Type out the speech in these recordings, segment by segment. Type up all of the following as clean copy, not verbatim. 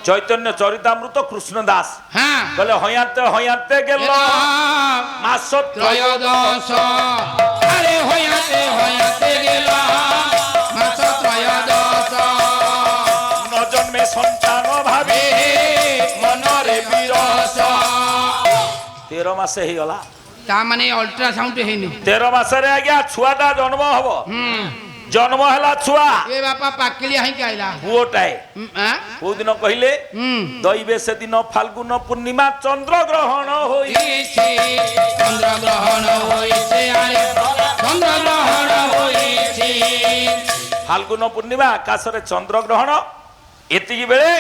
চৈতন্য চরিতামৃত কৃষ্ণ দাস হ্যাঁ বলে হইয়াতে হইয়াতে গেল মাস ত্রয়োদশ আরে হইয়াতে হইয়াতে গেল মাস ত্রয়োদশ ন জন্মে সন্তান ভাবে মনরে বিরস 13 মাসে হইগলা তা মানে অল্ট্রাসাউন্ড হয়নি 13 মাসরে আজ্ঞা ছুয়াটা জন্ম হব জন্ম হেলা ছুয়া এ বাপা পাকিলিয়া হই আইলা পুওটাই হ্যাঁ কোন দিন কহিলে দইবে সেদিন ফাল্গুন পূর্ণিমা চন্দ্রগ্রহণ হইছে চন্দ্রগ্রহণ হইছে আরে চন্দ্রগ্রহণ হইছে ফাল্গুন পূর্ণিমা আকাশরে চন্দ্রগ্রহণ এতিকি বেলে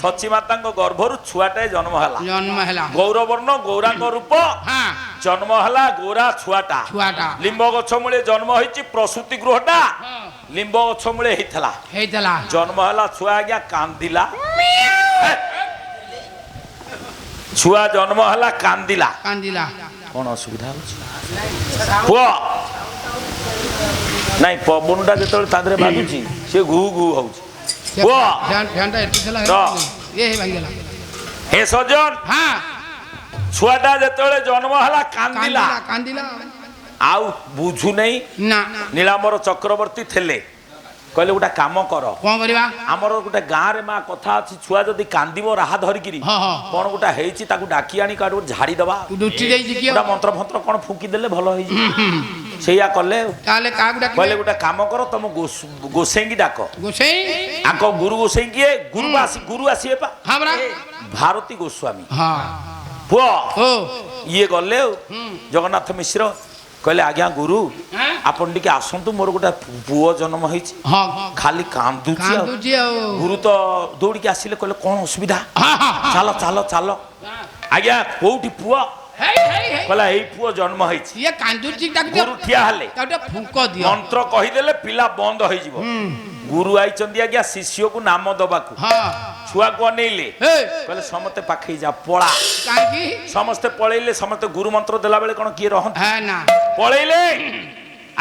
সচী মাতাঙ্গ গর্ভরু ছুয়াটাই জন্ম হেলা গৌরবর্ণ গৌরাঙ্গ রূপ হ্যাঁ জন্ম হেলা গোরা ছুয়াটা লিম্ব গছ মূলে জন্ম হইছি প্রসূতি গৃহটা লিম্ব গছ মূলে ହେଇଥିଲା জন্ম হেলা ছুয়া আজ্ঞা কান্দিলা ছুয়া জন্ম হেলা কান্দিলা কোন অসুবিধা হচ্ছে পুଅ নাই পবনটা যেତେବେଳେ ତା ଦେହରେ ବାଜୁଛି ସେ ଘୁ ଘୁ ହଉଛି ପୁଅ হে সজন হ্যাঁ ছুয়াটা যেତେବେଳେ জন্ম হেলা কান্দিলা ଆଉ ବୁଝୁ ନେଇ না ନୀଳାମ୍ବର ଚକ୍ରବର୍ତ୍ତୀ ଥିଲେ କହିଲେ ଗୋଟେ କାମ କର কোন করিবা ଆମର ଗୋଟେ ଗାଁରେ ମା କଥା ଅଛି ଛୁଆ ଯଦି କାନ୍ଦିବ ରାହା ଧରିକିରି କଣ ଗୋଟେ ହେଇଛି ତାକୁ ଡାକି ଆଣି କାଡୁ ଝାଡି ଦବା ଦୁଟି ଦେଇଛି କି ଗୋଟେ ମନ୍ତ୍ର ଫନ୍ତ୍ର କଣ ଫୁଙ୍କି ଦେଲେ ଭଲ ହେଇଯିବ ସେଇଆ କଲେ ତାହେଲେ କାହାକୁ ଡାକିବେ କହିଲେ ଗୋଟେ କାମ କର ତମ ଗୋସେଇଙ୍କି ଡାକ ଗୋସେଇ ଆଙ୍କ ଗୁରୁ ଗୋସେଇ କିଏ ଗୁରୁ ଆସିବେ ପା ହାବରା ଭାରତୀ ଗୋସ୍ୱାମୀ ହଁ ପୁଅ ଓ ଇଏ ଗଲେ ଜଗନ୍ନାଥ ମିଶ୍ର କହିଲେ ଆଜ୍ଞା ଗୁରୁ ଆପଣ ଟିକେ ଆସନ୍ତୁ ମୋର ଗୋଟେ ପୁଅ ଜନ୍ମ ହେଇଛି ଖାଲି କାନ୍ଦୁଛି ଗୁରୁ ତ ଦୌଡ଼ିକି ଆସିଲେ କହିଲେ କଣ ଅସୁବିଧା ଚାଲ ଚାଲ ଚାଲ ଆଜ୍ଞା କୋଉଠି ପୁଅ କହିଲା ଏଇ ପୁଅ ଜନ୍ମ ହେଇଛି ଗୁରୁ ଠିଆ ହେଲେ ମନ୍ତ୍ର କହିଦେଲେ ପିଲା ବନ୍ଦ ହେଇଯିବ ଗୁରୁ ଆଇଛନ୍ତି ଆଜ୍ଞା ଶିଷ୍ୟକୁ ନାମ ଦବାକୁ ଛୁଆକୁ ଅନେଇଲେ କହିଲେ ସମସ୍ତେ ପାଖେଇ ଯା ପଳା ସମସ୍ତେ ପଳେଇଲେ ସମସ୍ତେ ଗୁରୁ ମନ୍ତ୍ର ଦେଲା ବେଳେ କଣ କିଏ ରହନ୍ତି ପଳେଇଲେ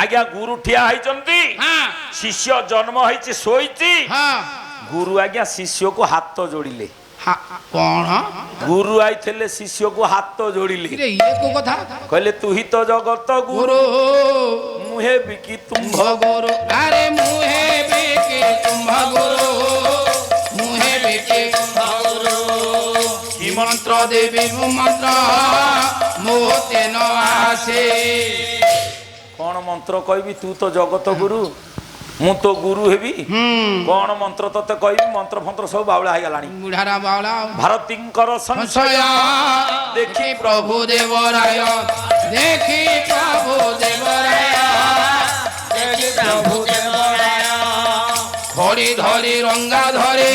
ଆଜ୍ଞା ଗୁରୁ ଠିଆ ହେଇଛନ୍ତି ଶିଷ୍ୟ ଜନ୍ମ ହେଇଛି ଶୋଇଛି ଗୁରୁ ଆଜ୍ଞା ଶିଷ୍ୟକୁ ହାତ ଯୋଡ଼ିଲେ କଣ ଗୁରୁ ଆଇଥିଲେ ଶିଷ୍ୟକୁ ହାତ ଯୋଡ଼ିଲେ କଥା କହିଲେ ତୁ ହି ତ ଜଗତ ଗୁରୁ ମୁଁ ହେବି କି ତୁମ୍ଭ ଗୁରୁ ଆରେ ମୁଁ ହେବି କି ତୁମ୍ଭ ଗୁରୁ ମୁଁ ହେବି କି ତୁମ୍ଭ ଗୁରୁ କି ମନ୍ତ୍ର ଦେବି ମୁଁ ମନ୍ତ୍ର ମୋତେ ନ ଆସେ କଣ ମନ୍ତ୍ର କହିବି ତୁ ତ ଜଗତ ଗୁରୁ ମୁଁ ତ ଗୁରୁ ହେବି କଣ ମନ୍ତ୍ର ତତେ କହିବି ମନ୍ତ୍ର ଫନ୍ତ୍ର ସବୁ ବାଉଳା ହେଇଗଲାଣି ବୁଢାରା ବାଉଳା ଭାରତୀଙ୍କର ସଂଶୟ ଦେଖି ପ୍ରଭୁ ଦେବରାୟ ଦେଖି ପ୍ରଭୁ ଦେବରାୟ ଦେଖି ପ୍ରଭୁ ଦେବରାୟ ଖଡ଼ି ଧରି ରଙ୍ଗା ଧରେ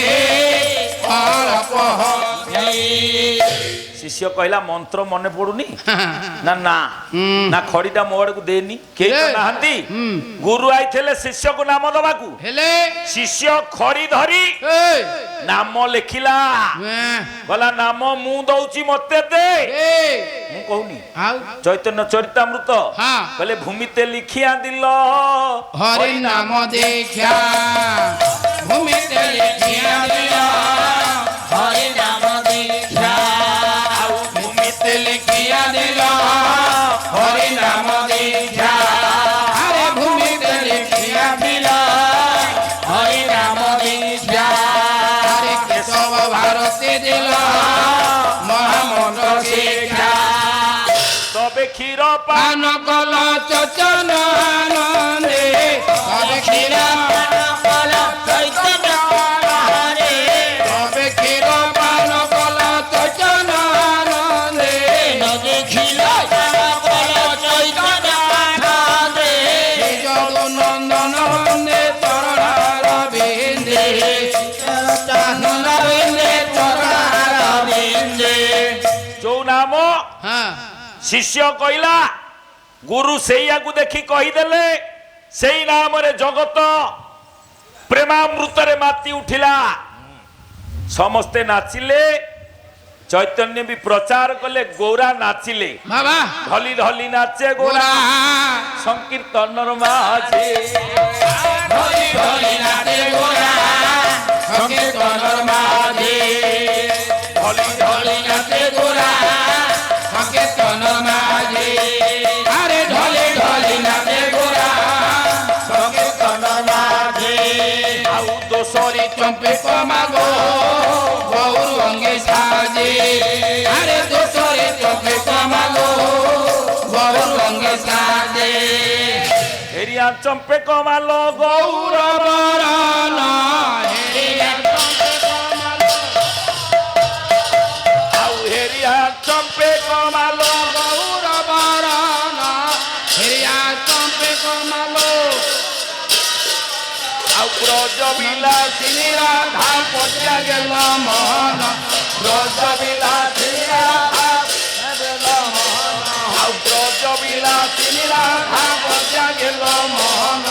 ଶିଷ୍ୟ କହିଲା ମନ୍ତ୍ର ମନେ ପଡୁନି ନା ନା ନା ଖଡିଟା ମୋ ଆଡକୁ ଦେନି କେହି ତ ନାହାନ୍ତି ଗୁରୁ ଆଇଥିଲେ ଶିଷ୍ୟକୁ ନାମ ଦବାକୁ ହେଲେ ଶିଷ୍ୟ ଖଡି ଧରି ନାମ ଲେଖିଲା କହିଲା ନାମ ମୁଁ ଦଉଛି ମତେ ଦେ ମୁଁ କହୁନି ଚୈତନ୍ୟ ଚରିତାମୃତ କହିଲେ ଭୂମିତେ ଲିଖିଆ ଦିଲ ହରି ନାମ ଦେଖିଆ ଭୂମିତେ ଲିଖିଆ ଦିଲ ହରି ନାମ ଦେଖିଆ লিখিয়া দিল হরি নাম দীক্ষা আরে ভূমিতে লিখিয়া দিল হরি নাম দীক্ষা আরে কেশব ভারতে দিল মহামন্ত্র শিক্ষা তবে ক্ষীর পান কল চচন আনন্দে তবে ক্ষীর পান কল চৈতন্য তবে ক্ষীর পান কল চচন শিষ্য কইলা গুরু সেইয়াকু দেখি কহিদেলে সেই নামরে জগত প্রেমামৃতরে মাতি উঠিলা সমস্তে নাচিলে চৈতন্য বি প্রচার কলে গৌরা নাচিলে ঢলি ঢলি নাচে গৌরা সংকীর্তনর মাঝে ঢলি ঢলি নাচে গৌরা সংকীর্তনের মাঝে ঢলি ঢলি নাচে গোরা সংকীর্তনের মাঝে আরে ঢলি ঢলি নাচে গোরা সংকীর্তনের মাঝে আউ দোসরি চম্পে কমাগো গৌর অঙ্গে সাজে আরে দোসরি চম্পে কমাগো গৌর অঙ্গে সাজে হেরিয়া চম্পে কমালো গৌর বরণ আউ হেরিয়া চম্পে কমালো গৌর বরণ হেরিয়া চম্পে কমালো আউ ব্রজ বিলাসিনী রাধা পচা গেল মন ব্রজ বিলাসিনী রাধা আউ ব্রজ বিলাসিনী রাধা পচা গেল মন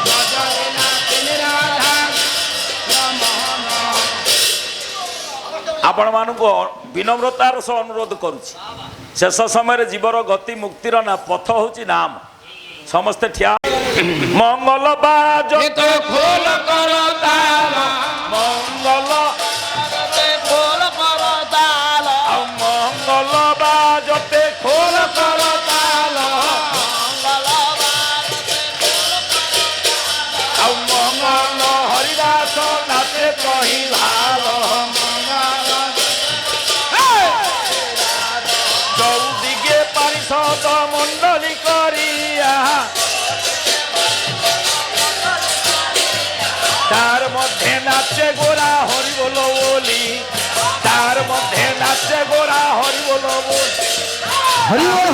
ব্রজ বিলাসিনী রাধা ଆପଣମାନଙ୍କୁ ବିନମ୍ରତାର ସହ ଅନୁରୋଧ କରୁଛି ଶେଷ ସମୟରେ ଜୀବର ଗତି ମୁକ୍ତିର ନା ପଥ ହେଉଛି ନାମ ସମସ୍ତେ ଠିଆ ମଙ୍ଗଳ ବାଜ তো খোল করো তাল ମଙ୍ଗଳ খোল করো তাল ଆଉ ମଙ୍ଗଳ ବାଜତେ ଖୋଲ କର ତାଲ ଆଉ ମଙ୍ଗଳ ହରିଦାସ ନାଚେ କହି ଭାଲ ଚଉଦିଗେ ପାରିଷଦ ମଣ୍ଡଳୀ କରିଆ তার মধ্যে নাচে গোরা হরি বল বলি তার মধ্যে নাচে গোরা হরি বল বলি हरि बोल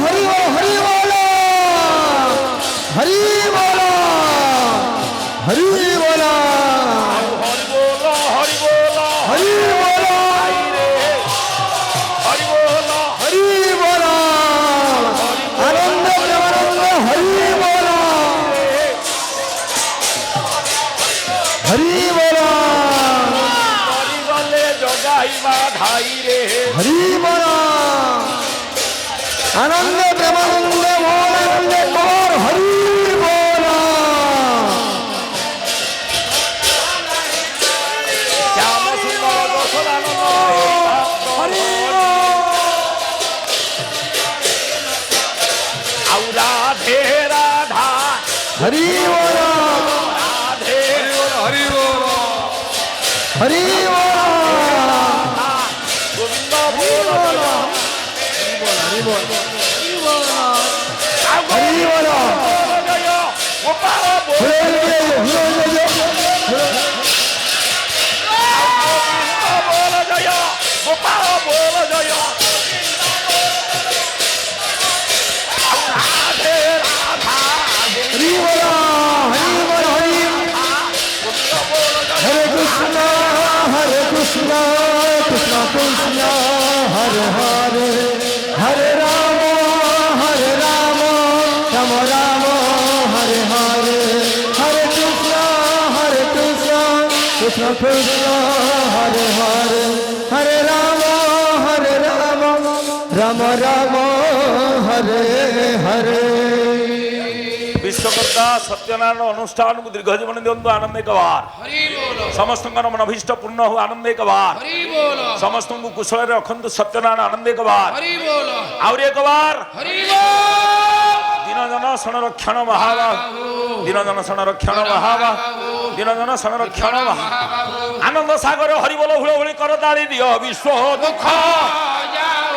हरि बोल हरि बोल हरि बोल हरि बोल হরি বল হরি বল हरि बोल রে হরি বল हरि बोल आनंद आनंद हरि बोल हरि बोल হরি গলে জগাইবা ধাই রে हरि बोल आनंद प्रेमानंद बोल आनंद कौर हरि बोल শ্যাম সুন্দর দশরানন্দ हरि আউ রাধে রাধা हरि बोल রাধে हरि बोल हरि बोल গোবিন্দ বল हरि बोल আউ हरि बोल জয় গোপাল বল বল জয় গোপাল বল জয় রাধে রাধা हरि बोल हरे कृष्ण कृष्ण कृष्ण हरे हरे हरे राम राम राम हरे हरे हरे कृष्ण कृष्ण कृष्ण हरे हरे हरे राम राम राम हरे हरे বিশ্বকর্তা সত্যনারায়ণ অনুষ্ঠানକୁ দীর্ঘ জীবন দিଅନ୍ତୁ ଆନନ୍ଦ ଏକ ବାର হরি বল ସମସ୍ତଙ୍କର ମନଭୀଷ୍ଟ ପୂର୍ଣ୍ଣ ହଉ ଆନନ୍ଦ ଏକ ବାର হরি বল ସମସ୍ତଙ୍କୁ କୁଶଳରେ ରଖନ୍ତୁ ସତ୍ୟନାରାୟଣ ଆନନ୍ଦ ଏକ ବାର হরি বল ଆହୁରି ଏକ ବାର হরি বল ଦୀନଜନ ସଂରକ୍ଷଣ ମହାବାହୁ ଦୀନଜନ ସଂରକ୍ଷଣ ମହାବାହୁ ଦୀନଜନ ସଂରକ୍ଷଣ ମହାବାହୁ ଆନନ୍ଦ ସାଗର ହରିବୋଲ ହୁଳହୁଳି କର ତାଳି ଦିଅ ବିଶ୍ୱ ଦୁଃଖ যাও